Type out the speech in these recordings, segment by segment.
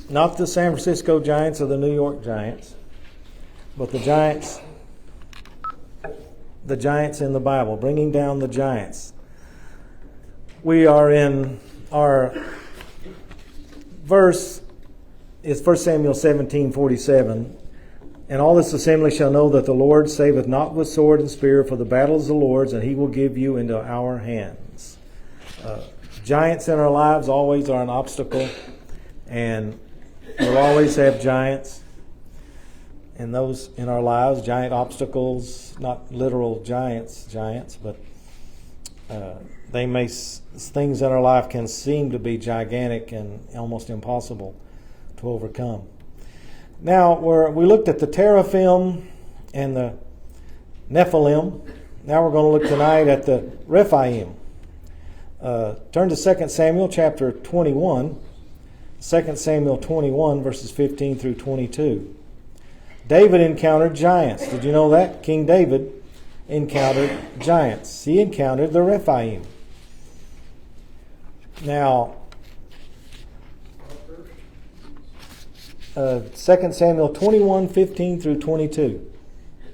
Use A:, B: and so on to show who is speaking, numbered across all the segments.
A: Not the San Francisco Giants or the New York Giants, but the Giants in the Bible, bringing down the giants. We are in our verse is 1 Samuel 17:47. And all this assembly shall know that the Lord saveth not with sword and spear, for the battle is the Lord's, and he will give you into our hands. Giants in our lives always are an obstacle, and we'll always have giants in those in our lives, giant obstacles, not literal giants, but things in our life can seem to be gigantic and almost impossible to overcome. Now, we looked at the Teraphim and the Nephilim. Now we're going to look tonight at the Rephaim. Turn to 2 Samuel chapter 21. 2 Samuel 21, verses 15 through 22. David encountered giants. Did you know that? King David encountered giants. He encountered the Rephaim. Now, 2 Samuel 21, 15 through 22.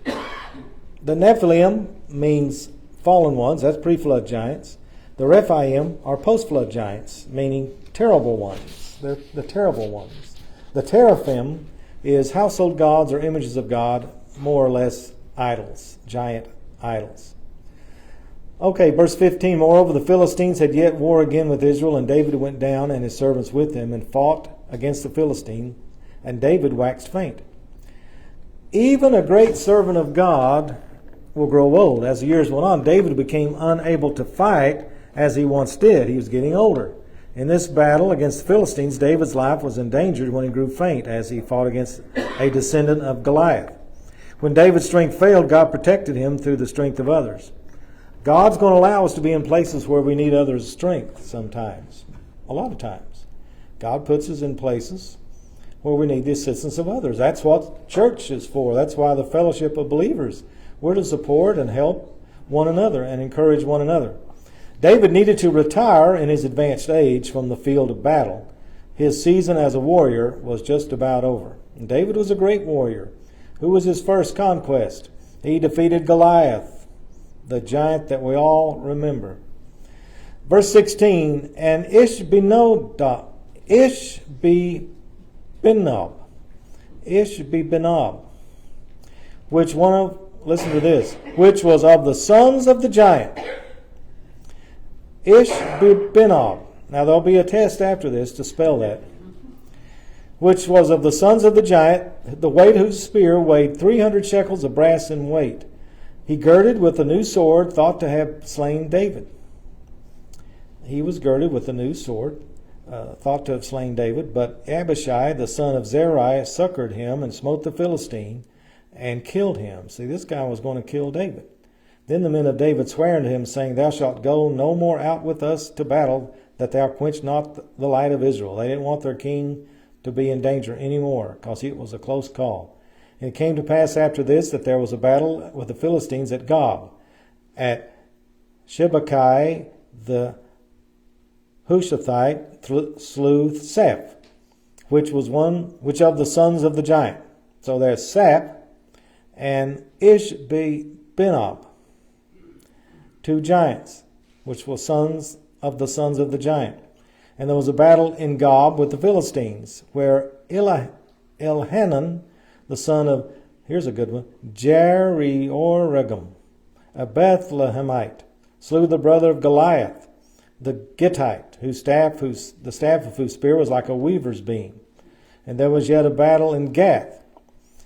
A: The Nephilim means fallen ones. That's pre-flood giants. The Rephaim are post-flood giants, meaning terrible ones. They're the terrible ones. The Teraphim is household gods or images of God, more or less idols, giant idols. Okay, verse 15. Moreover, the Philistines had yet war again with Israel, and David went down and his servants with him and fought against the Philistine, and David waxed faint. Even a great servant of God will grow old. As the years went on, David became unable to fight as he once did. He was getting older. In this battle against the Philistines, David's life was endangered when he grew faint as he fought against a descendant of Goliath. When David's strength failed, God protected him through the strength of others. God's going to allow us to be in places where we need others' strength sometimes. A lot of times. God puts us in places where we need the assistance of others. That's what church is for. That's why the fellowship of believers. We're to support and help one another and encourage one another. David needed to retire in his advanced age from the field of battle. His season as a warrior was just about over. And David was a great warrior. Who was his first conquest? He defeated Goliath, the giant that we all remember. Verse 16, and Ishbi-Benob, which was of the sons of the giant. Ishbi-Benob. Now there'll be a test after this to spell that. Which was of the sons of the giant, the weight whose spear weighed 300 shekels of brass in weight. He girded with a new sword, thought to have slain David. He was girded with a new sword, thought to have slain David, but Abishai, the son of Zeruiah, succored him and smote the Philistine and killed him. See, this guy was going to kill David. Then the men of David sware unto him, saying, Thou shalt go no more out with us to battle, that thou quench not the light of Israel. They didn't want their king to be in danger anymore, because it was a close call. And it came to pass after this that there was a battle with the Philistines at Gob. At Shebachai the Hushathite slew Saph, which of the sons of the giant. So there's Saph and Ishbi-Benob, two giants, which were sons of the giant. And there was a battle in Gob with the Philistines, where Elhanan, the son of, here's a good one, Jeriorregum, a Bethlehemite, slew the brother of Goliath, the Gittite, the staff of whose spear was like a weaver's beam. And there was yet a battle in Gath,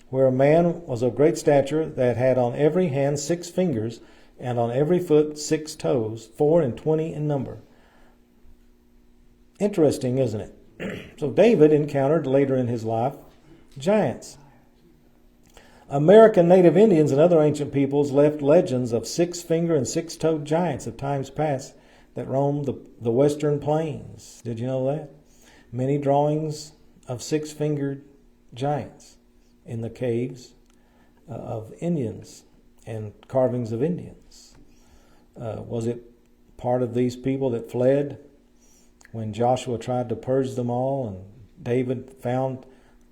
A: where a man was of great stature that had on every hand 6 fingers, and on every foot 6 toes, 24 in number. Interesting, isn't it? So David encountered later in his life giants. American native Indians and other ancient peoples left legends of 6-finger and 6-toed giants of times past that roamed the western plains. Did you know that? Many drawings of 6-fingered giants in the caves of Indians and carvings of Indians. Was it part of these people that fled when Joshua tried to purge them all and David found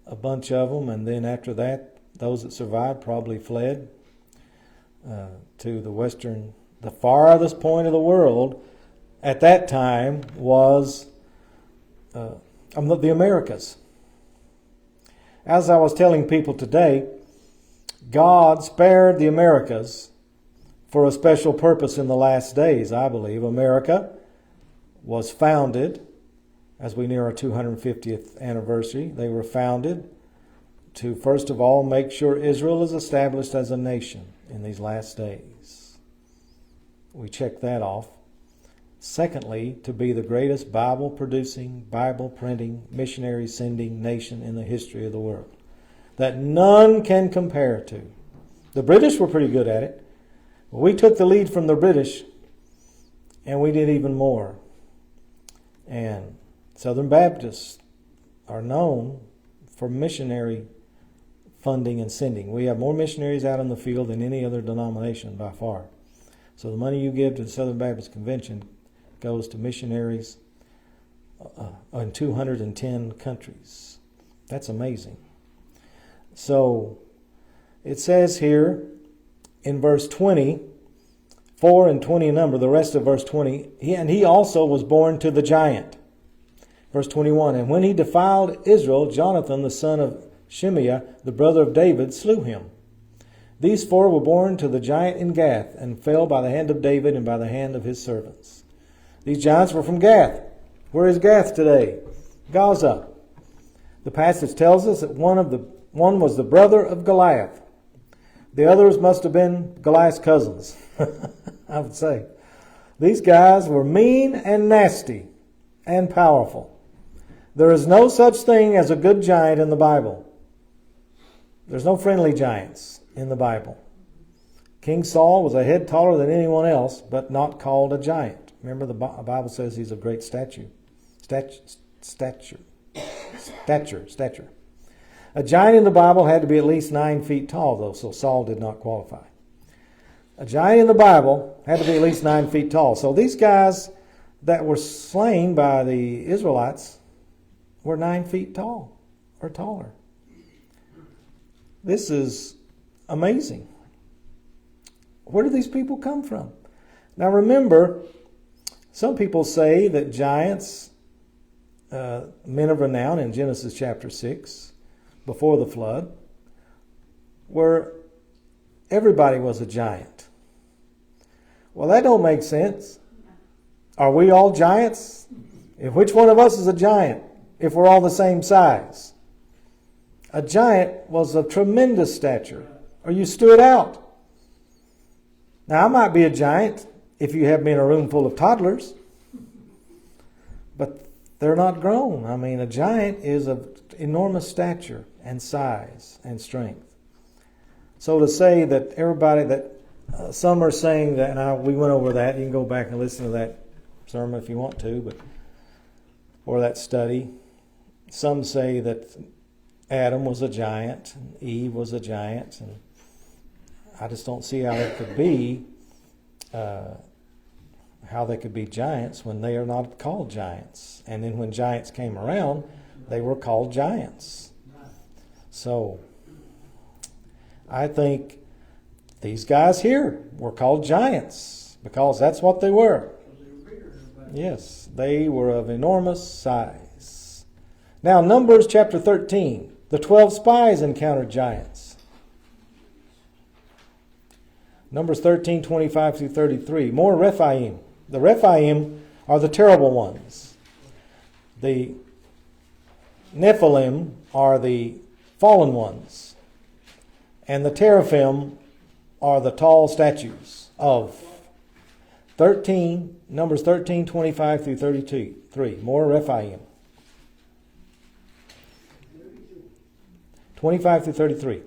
A: a bunch of them, and then after that, those that survived probably fled to the farthest point of the world at that time was the Americas. As I was telling people today, God spared the Americas for a special purpose in the last days, I believe. America was founded, as we near our 250th anniversary, they were founded to, first of all, make sure Israel is established as a nation in these last days. We check that off. Secondly, to be the greatest Bible-producing, Bible-printing, missionary-sending nation in the history of the world that none can compare to. The British were pretty good at it. We took the lead from the British, and we did even more. And Southern Baptists are known for missionary funding and sending. We have more missionaries out in the field than any other denomination by far. So the money you give to the Southern Baptist Convention goes to missionaries in 210 countries. That's amazing. So it says here in verse 20, 4 and 20 number, the rest of verse 20, and he also was born to the giant. Verse 21, and when he defiled Israel, Jonathan, the son of Shimea, the brother of David, slew him. These four were born to the giant in Gath, and fell by the hand of David and by the hand of his servants. These giants were from Gath. Where is Gath today? Gaza. The passage tells us that one was the brother of Goliath. The others must have been Goliath's cousins, I would say. These guys were mean and nasty and powerful. There is no such thing as a good giant in the Bible. There's no friendly giants in the Bible. King Saul was a head taller than anyone else, but not called a giant. Remember, the Bible says he's of great stature. A giant in the Bible had to be at least 9 feet tall, though, so Saul did not qualify. A giant in the Bible had to be at least 9 feet tall. So these guys that were slain by the Israelites were 9 feet tall or taller. This is amazing. Where do these people come from? Now remember, some people say that giants, men of renown in Genesis chapter 6, before the flood, where everybody was a giant. Well, that don't make sense. Are we all giants? Which one of us is a giant if we're all the same size? A giant was of tremendous stature, or you stood out. Now, I might be a giant if you have me in a room full of toddlers, but they're not grown. I mean, a giant is of enormous stature and size and strength. So to say that everybody some are saying that, and we went over that. You can go back and listen to that sermon if you want to, or that study. Some say that Adam was a giant, and Eve was a giant, and I just don't see how it could be, how they could be giants when they are not called giants. And then when giants came around, they were called giants. So I think these guys here were called giants because that's what they were. Yes, they were of enormous size. Now, Numbers chapter 13. The 12 spies encountered giants. Numbers 13, 25 through 33. More Rephaim. The Rephaim are the terrible ones. The Nephilim are the fallen ones. And the Teraphim are the tall statues of Numbers 13, 25 through 33. More Rephaim. 25 through 33.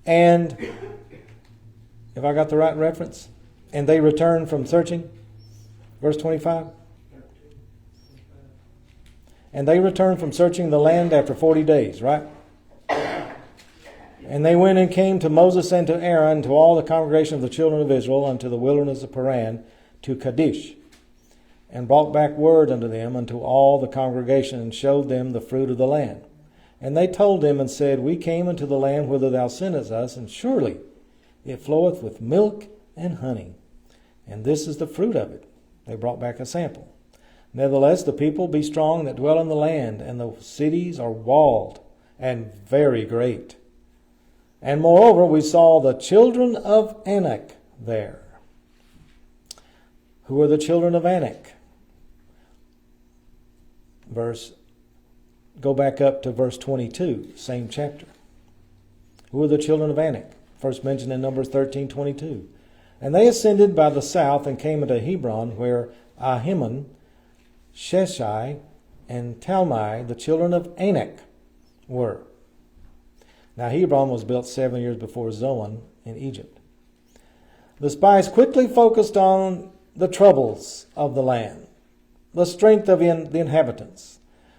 A: And, if I got the right reference, and they returned from searching, verse 25. And they returned from searching the land after 40 days, right? And they went and came to Moses and to Aaron, to all the congregation of the children of Israel, unto the wilderness of Paran, to Kadesh. and brought back word unto them, unto all the congregation, and showed them the fruit of the land. And they told them and said, We came into the land whither thou sentest us, and surely it floweth with milk and honey. And this is the fruit of it. They brought back a sample. Nevertheless, the people be strong that dwell in the land, and the cities are walled and very great. And moreover, we saw the children of Anak there. Who are the children of Anak? Go back up to verse 22, same chapter. Who are the children of Anak? First mentioned in Numbers 13:22. And they ascended by the south and came into Hebron, where Ahiman, Sheshai, and Talmai, the children of Anak, were. Now Hebron was built 7 years before Zoan in Egypt. The spies quickly focused on the troubles of the land, the strength of the inhabitants,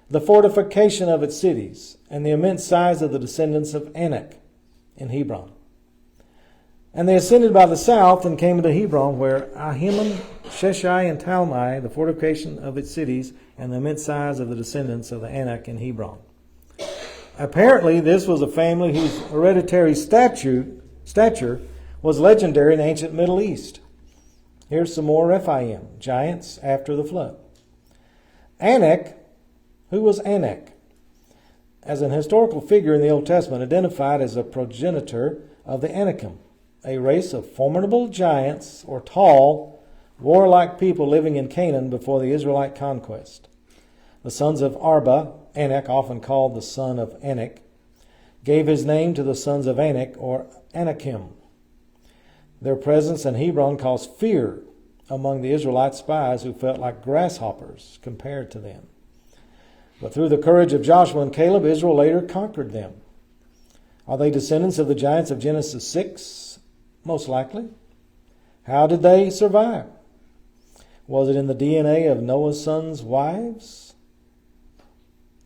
A: the fortification of its cities, and the immense size of the descendants of Anak in Hebron. And they ascended by the south and came into Hebron, where Ahiman, Sheshai, and Talmai, the fortification of its cities, and the immense size of the descendants of the Anak in Hebron. Apparently, this was a family whose hereditary stature was legendary in the ancient Middle East. Here's some more Rephaim, giants after the flood. Anak, who was Anak? As an historical figure in the Old Testament, identified as a progenitor of the Anakim, a race of formidable giants or tall, warlike people living in Canaan before the Israelite conquest. The sons of Arba, Anak, often called the son of Anak, gave his name to the sons of Anak, or Anakim. Their presence in Hebron caused fear among the Israelite spies, who felt like grasshoppers compared to them. But through the courage of Joshua and Caleb, Israel later conquered them. Are they descendants of the giants of Genesis 6? Most likely. How did they survive? Was it in the DNA of Noah's sons' wives?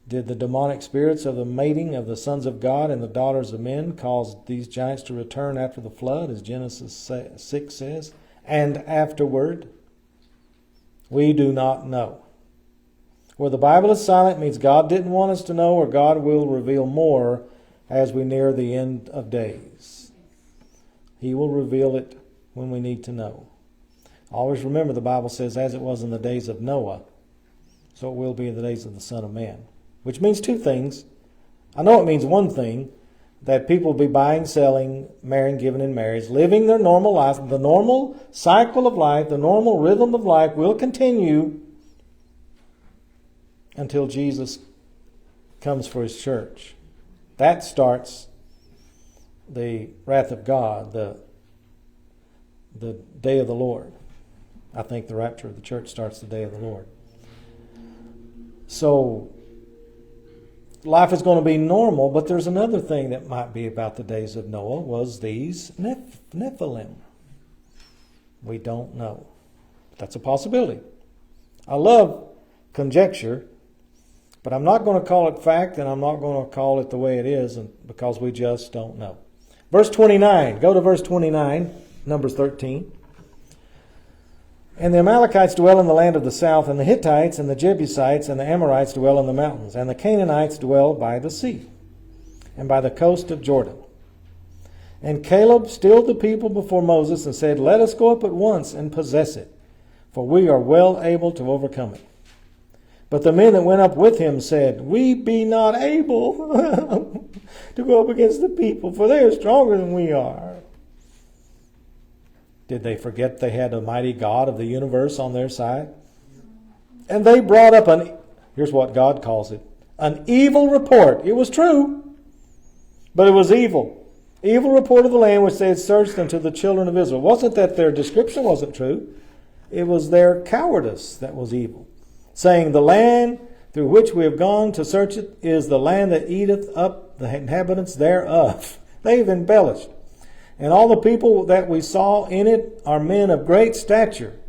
A: Did the demonic spirits of the mating of the sons of God and the daughters of men cause these giants to return after the flood, as Genesis 6 says? And afterward? We do not know. Where the Bible is silent means God didn't want us to know, or God will reveal more as we near the end of days. He will reveal it when we need to know. Always remember, the Bible says, as it was in the days of Noah, so it will be in the days of the Son of Man. Which means two things. I know it means one thing, that people will be buying, selling, marrying, giving in marriage, living their normal life. The normal cycle of life, the normal rhythm of life will continue until Jesus comes for his church. That starts the wrath of God, the day of the Lord. I think the rapture of the church starts the day of the Lord. So life is going to be normal, but there's another thing that might be about the days of Noah, was these Nephilim. We don't know. That's a possibility. I love conjecture, but I'm not going to call it fact, and I'm not going to call it the way it is, because we just don't know. Verse 29. Go to verse 29, Numbers 13. And the Amalekites dwell in the land of the south, and the Hittites and the Jebusites and the Amorites dwell in the mountains, and the Canaanites dwell by the sea and by the coast of Jordan. And Caleb stilled the people before Moses and said, Let us go up at once and possess it, for we are well able to overcome it. But the men that went up with him said, We be not able to go up against the people, for they are stronger than we are. Did they forget they had a mighty God of the universe on their side? And they brought up here's what God calls it, an evil report. It was true, but it was evil. Evil report of the land which they had searched unto the children of Israel. It wasn't that their description wasn't true. It was their cowardice that was evil. Saying, the land through which we have gone to search it is the land that eateth up the inhabitants thereof. They've embellished. And all the people that we saw in it are men of great stature.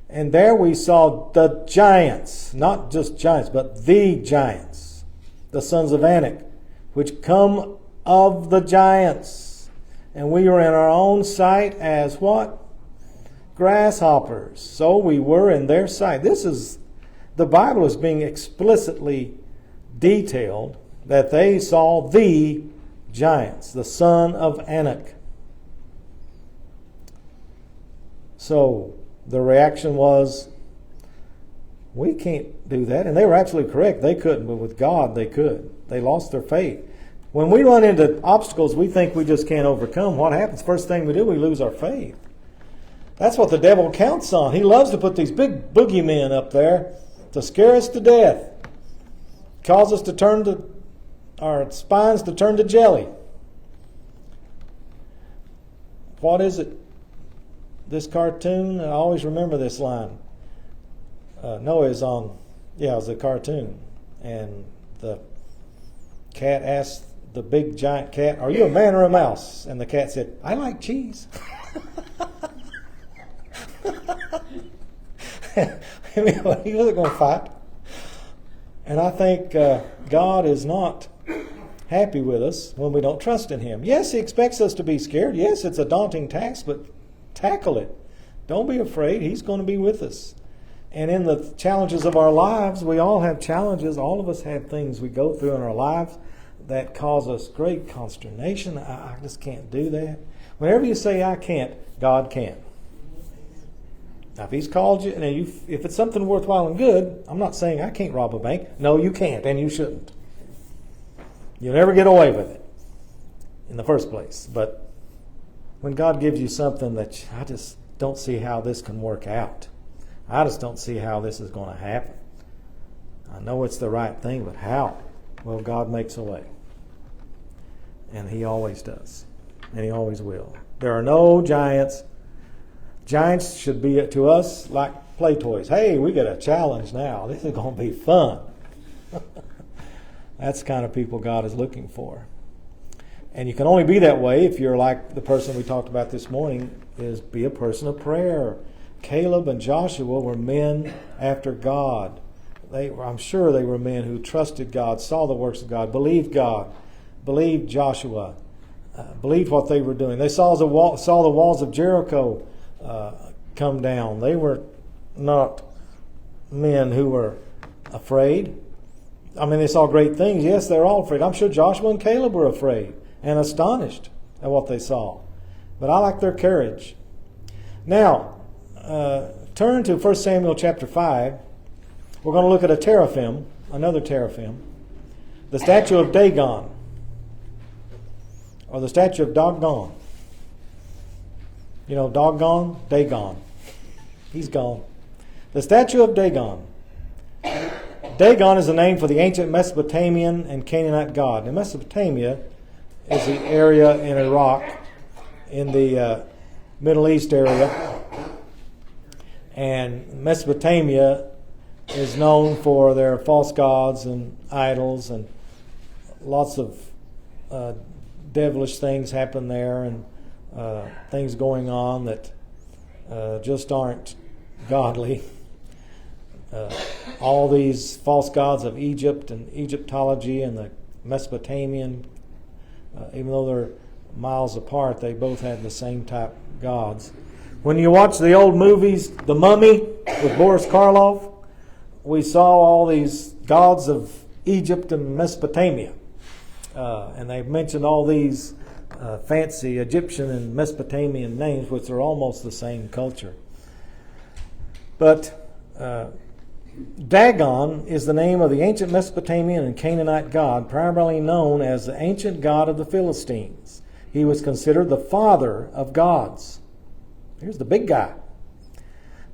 A: And there we saw the giants, not just giants, but the giants, the sons of Anak, which come of the giants. And we were in our own sight as what? grasshoppers. So we were in their sight. The Bible is being explicitly detailed that they saw the giants, the son of Anak. So the reaction was, we can't do that. And they were absolutely correct. They couldn't, but with God they could. They lost their faith. When we run into obstacles we think we just can't overcome, what happens? First thing we do, we lose our faith. That's what the devil counts on. He loves to put these big boogeymen up there to scare us to death. Cause us to turn to our spines to turn to jelly. What is it? This cartoon, I always remember this line. Noah's on, it was a cartoon. And the cat asked the big giant cat, "Are you a man or a mouse?" And the cat said, "I like cheese." He wasn't going to fight. And I think God is not happy with us when we don't trust in Him. Yes, He expects us to be scared. Yes, it's a daunting task, but tackle it. Don't be afraid. He's going to be with us. And in the challenges of our lives, we all have challenges. All of us have things we go through in our lives that cause us great consternation. I just can't do that. Whenever you say I can't, God can. Now, if He's called you, and if it's something worthwhile and good, I'm not saying I can't rob a bank. No, you can't, and you shouldn't. You'll never get away with it in the first place. But when God gives you something that I just don't see how this can work out, I just don't see how this is going to happen. I know it's the right thing, but how? Well, God makes a way. And He always does. And He always will. There are no giants. Giants should be to us like play toys. Hey, we got a challenge now. This is going to be fun. That's the kind of people God is looking for. And you can only be that way if you're like the person we talked about this morning, is be a person of prayer. Caleb and Joshua were men after God. I'm sure they were men who trusted God, saw the works of God, believed Joshua, believed what they were doing. They saw the walls of Jericho come down. They were not men who were afraid. I mean, they saw great things. Yes, they're all afraid. I'm sure Joshua and Caleb were afraid and astonished at what they saw. But I like their courage. Now, turn to 1 Samuel chapter 5. We're going to look at a teraphim, another teraphim. The statue of Dagon, or the statue of Dagon. You know, Dagon? Dagon. He's gone. The statue of Dagon. Dagon is a name for the ancient Mesopotamian and Canaanite god. Now, Mesopotamia is the area in Iraq, in the Middle East area. And Mesopotamia is known for their false gods and idols, and lots of devilish things happen there, and things going on that just aren't godly. All these false gods of Egypt and Egyptology and the Mesopotamian, even though they're miles apart, they both had the same type gods. When you watch the old movies, The Mummy with Boris Karloff, we saw all these gods of Egypt and Mesopotamia. And they mentioned all these fancy Egyptian and Mesopotamian names, which are almost the same culture. But Dagon is the name of the ancient Mesopotamian and Canaanite god, primarily known as the ancient god of the Philistines. He was considered the father of gods. Here's the big guy.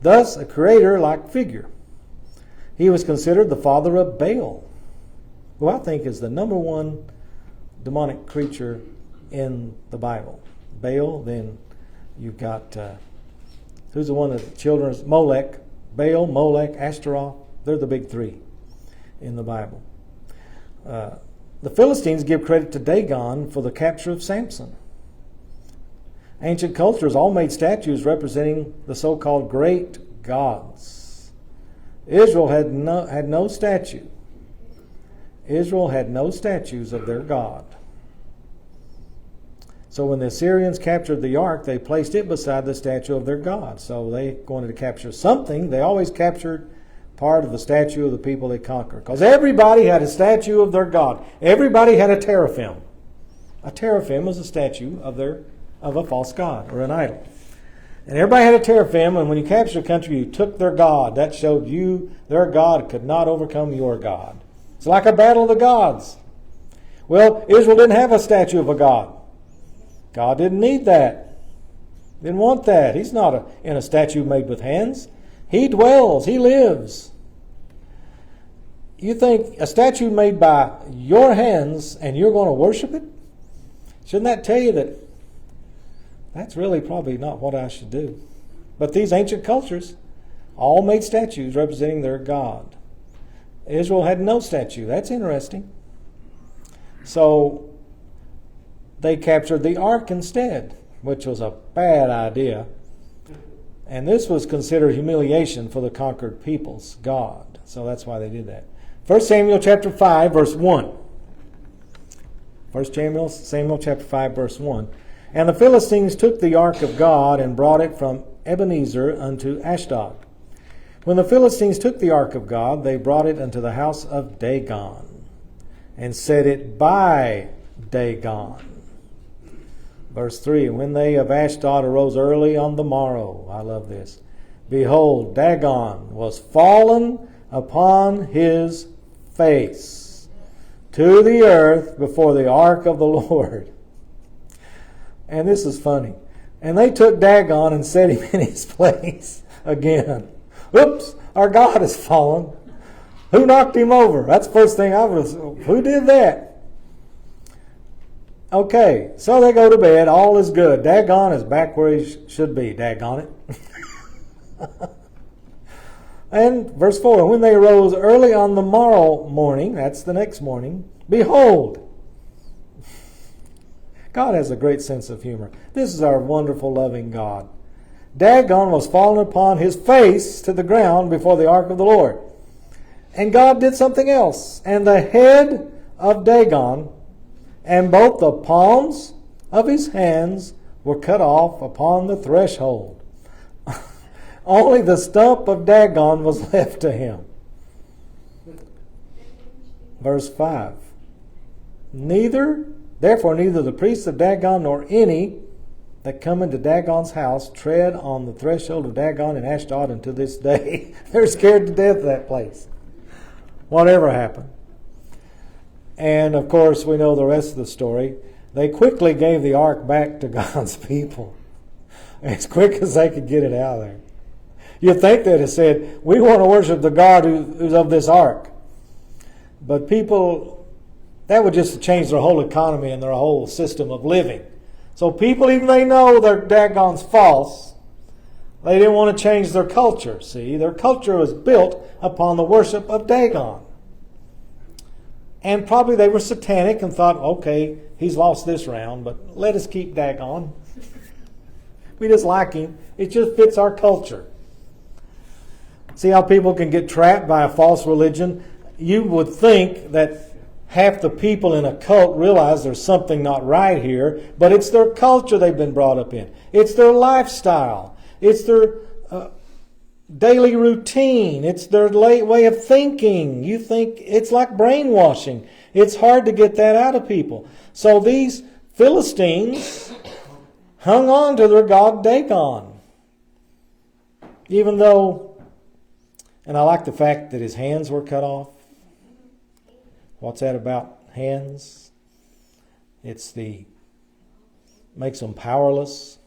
A: Thus, a creator-like figure. He was considered the father of Baal, who I think is the number one demonic creature in the Bible. Baal, then you've got, who's the one of the children's? Molech. Baal, Molech, Ashtaroth. They're the big three in the Bible. The Philistines give credit to Dagon for the capture of Samson. Ancient cultures all made statues representing the so-called great gods. Israel had no statue. Israel had no statues of their God. So when the Assyrians captured the ark, they placed it beside the statue of their god. So they wanted to capture something. They always captured part of the statue of the people they conquered. Because everybody had a statue of their god. Everybody had a teraphim. A teraphim was a statue of a false god or an idol. And everybody had a teraphim, and when you captured a country, you took their god. That showed you their god could not overcome your god. It's like a battle of the gods. Well, Israel didn't have a statue of a god. God didn't need that. Didn't want that. He's not in a statue made with hands. He dwells. He lives. You think a statue made by your hands and you're going to worship it? Shouldn't that tell you that that's really probably not what I should do? But these ancient cultures all made statues representing their God. Israel had no statue. That's interesting. So they captured the ark instead, which was a bad idea. And this was considered humiliation for the conquered people's God. So that's why they did that. 1 Samuel chapter 5, verse 1. 1 Samuel chapter 5, verse 1. And the Philistines took the ark of God and brought it from Ebenezer unto Ashdod. When the Philistines took the ark of God, they brought it unto the house of Dagon, and set it by Dagon. Verse 3, when they of Ashdod arose early on the morrow, I love this, behold, Dagon was fallen upon his face to the earth before the ark of the Lord. And this is funny. And they took Dagon and set him in his place again. Oops, our God has fallen. Who knocked him over? That's the first thing I was, who did that? Okay, so they go to bed. All is good. Dagon is back where he should be. Daggone it. And verse 4, when they arose early on the morrow morning, that's the next morning, behold. God has a great sense of humor. This is our wonderful, loving God. Dagon was fallen upon his face to the ground before the ark of the Lord. And God did something else. And the head of Dagon and both the palms of his hands were cut off upon the threshold. Only the stump of Dagon was left to him. Verse 5. Therefore neither the priests of Dagon nor any that come into Dagon's house tread on the threshold of Dagon in Ashdod unto this day. They're scared to death of that place. Whatever happened. And of course we know the rest of the story. They quickly gave the ark back to God's people as quick as they could get it out of there. You'd think they'd have said, we want to worship the God who's of this ark. But people, that would just change their whole economy and their whole system of living. So people, even they know their Dagon's false, they didn't want to change their culture. See, their culture was built upon the worship of Dagon. And probably they were satanic and thought, okay, he's lost this round, but let us keep Dagon. We just like him. It just fits our culture. See how people can get trapped by a false religion? You would think that half the people in a cult realize there's something not right here, but it's their culture they've been brought up in. It's their lifestyle. It's their daily routine. It's their way of thinking. You think it's like brainwashing. It's hard to get that out of people. So these Philistines hung on to their god Dagon. Even though, and I like the fact that his hands were cut off. What's that about hands? Makes them powerless.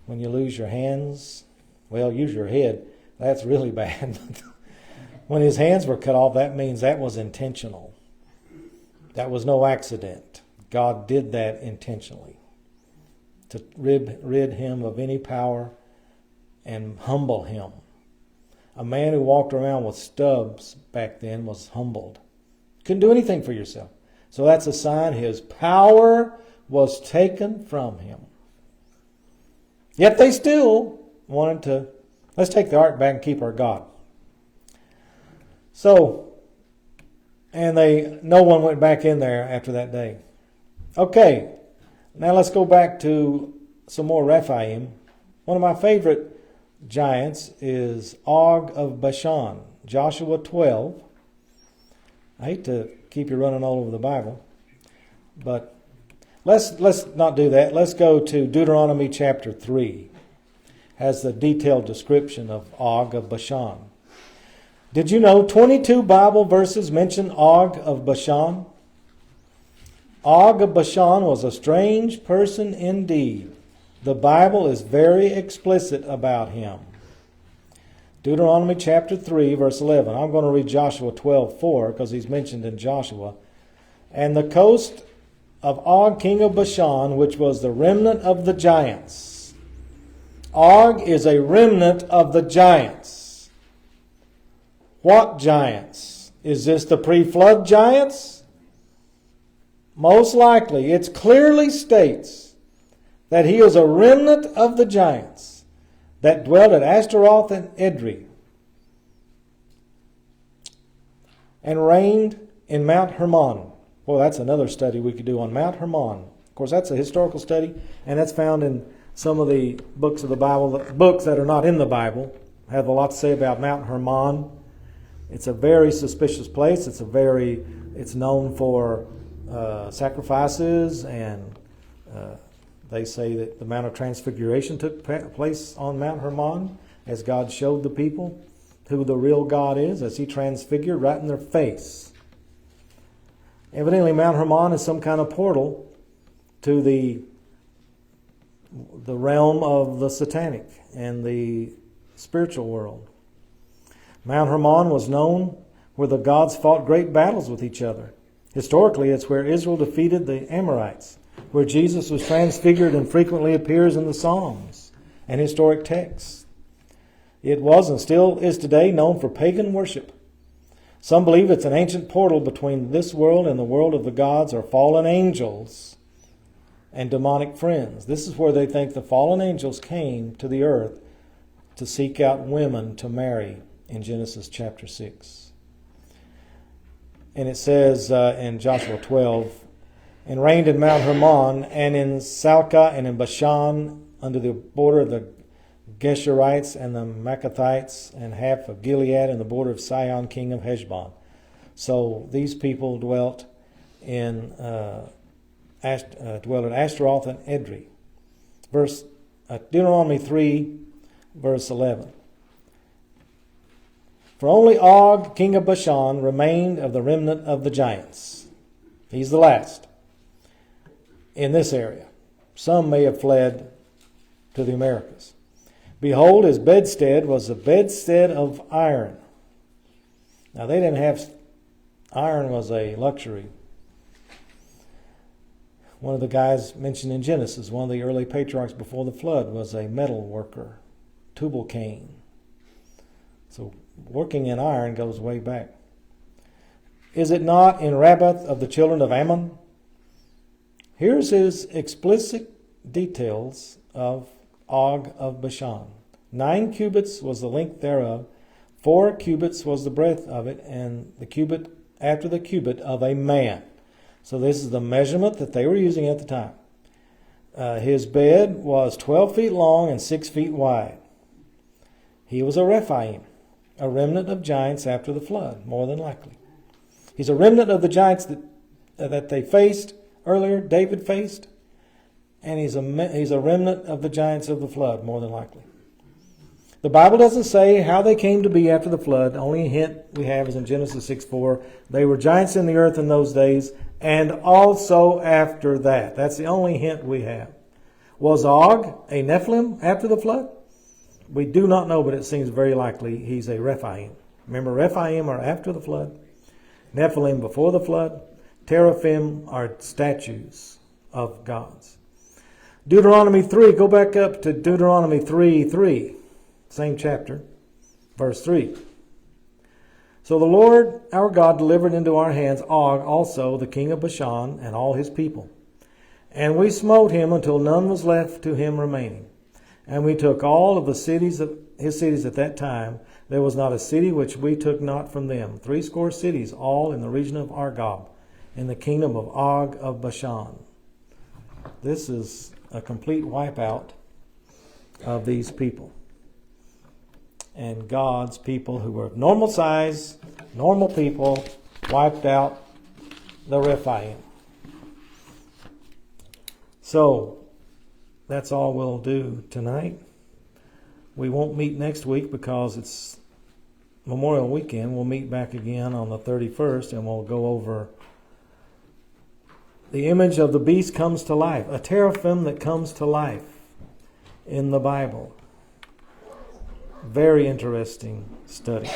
A: When you lose your hands, well, use your head. That's really bad. When his hands were cut off, that means that was intentional. That was no accident. God did that intentionally to rid him of any power and humble him. A man who walked around with stubs back then was humbled. Couldn't do anything for yourself. So that's a sign his power was taken from him. Yet they still wanted to, let's take the ark back and keep our God. So, and no one went back in there after that day. Okay, Now let's go back to some more Rephaim. One of my favorite giants is Og of Bashan, Joshua 12. I hate to keep you running all over the Bible, but let's not do that. Let's go to Deuteronomy chapter 3. Has the detailed description of Og of Bashan. Did you know 22 Bible verses mention Og of Bashan? Og of Bashan was a strange person indeed. The Bible is very explicit about him. Deuteronomy chapter 3, verse 11. I'm going to read Joshua 12:4 because he's mentioned in Joshua. And the coast of Og, king of Bashan, which was the remnant of the giants. Og is a remnant of the giants. What giants? Is this the pre-flood giants? Most likely, it clearly states that he is a remnant of the giants that dwelt at Ashtaroth and Edrei and reigned in Mount Hermon. Well, that's another study we could do on Mount Hermon. Of course, that's a historical study, and that's found in some of the books of the Bible. The books that are not in the Bible have a lot to say about Mount Hermon. It's a very suspicious place. It's known for sacrifices, and they say that the Mount of Transfiguration took place on Mount Hermon as God showed the people who the real God is as he transfigured right in their face. Evidently, Mount Hermon is some kind of portal to the realm of the satanic and the spiritual world. Mount Hermon was known where the gods fought great battles with each other. Historically, it's where Israel defeated the Amorites, where Jesus was transfigured and frequently appears in the Psalms and historic texts. It was and still is today known for pagan worship. Some believe it's an ancient portal between this world and the world of the gods or fallen angels and demonic friends. This is where they think the fallen angels came to the earth to seek out women to marry in Genesis chapter 6. And it says in Joshua 12, and reigned in Mount Hermon and in Salcah and in Bashan under the border of the Geshurites and the Maccathites and half of Gilead and the border of Sihon, king of Heshbon. So these people dwelt at Ashtaroth and Edrei. Deuteronomy 3, verse 11. For only Og, king of Bashan, remained of the remnant of the giants. He's the last in this area. Some may have fled to the Americas. Behold, his bedstead was a bedstead of iron. Now, they didn't have... Iron was a luxury. One of the guys mentioned in Genesis, one of the early patriarchs before the flood, was a metal worker, Tubal Cain. So working in iron goes way back. Is it not in Rabbath of the children of Ammon? Here's his explicit details of Og of Bashan. 9 cubits was the length thereof, 4 cubits was the breadth of it, and the cubit after the cubit of a man. So this is the measurement that they were using at the time. His bed was 12 feet long and 6 feet wide. He was a Rephaim, a remnant of giants after the flood, more than likely. He's a remnant of the giants that they faced earlier, David faced, and he's a remnant of the giants of the flood, more than likely. The Bible doesn't say how they came to be after the flood. The only hint we have is in Genesis 6:4. They were giants in the earth in those days, and also after that. That's the only hint we have. Was Og a Nephilim after the flood? We do not know, but it seems very likely he's a Rephaim. Remember, Rephaim are after the flood. Nephilim before the flood. Teraphim are statues of gods. Deuteronomy 3, go back up to Deuteronomy 3:3, same chapter, verse 3. So the Lord our God delivered into our hands Og also, the king of Bashan, and all his people. And we smote him until none was left to him remaining. And we took all of the cities of his cities at that time. There was not a city which we took not from them. 70 cities, all in the region of Argob, in the kingdom of Og of Bashan. This is a complete wipeout of these people. And God's people who were normal size, normal people, wiped out the Rephaim. So, that's all we'll do tonight. We won't meet next week because it's Memorial Weekend. We'll meet back again on the 31st and we'll go over the image of the beast comes to life. A teraphim that comes to life in the Bible. Very interesting study.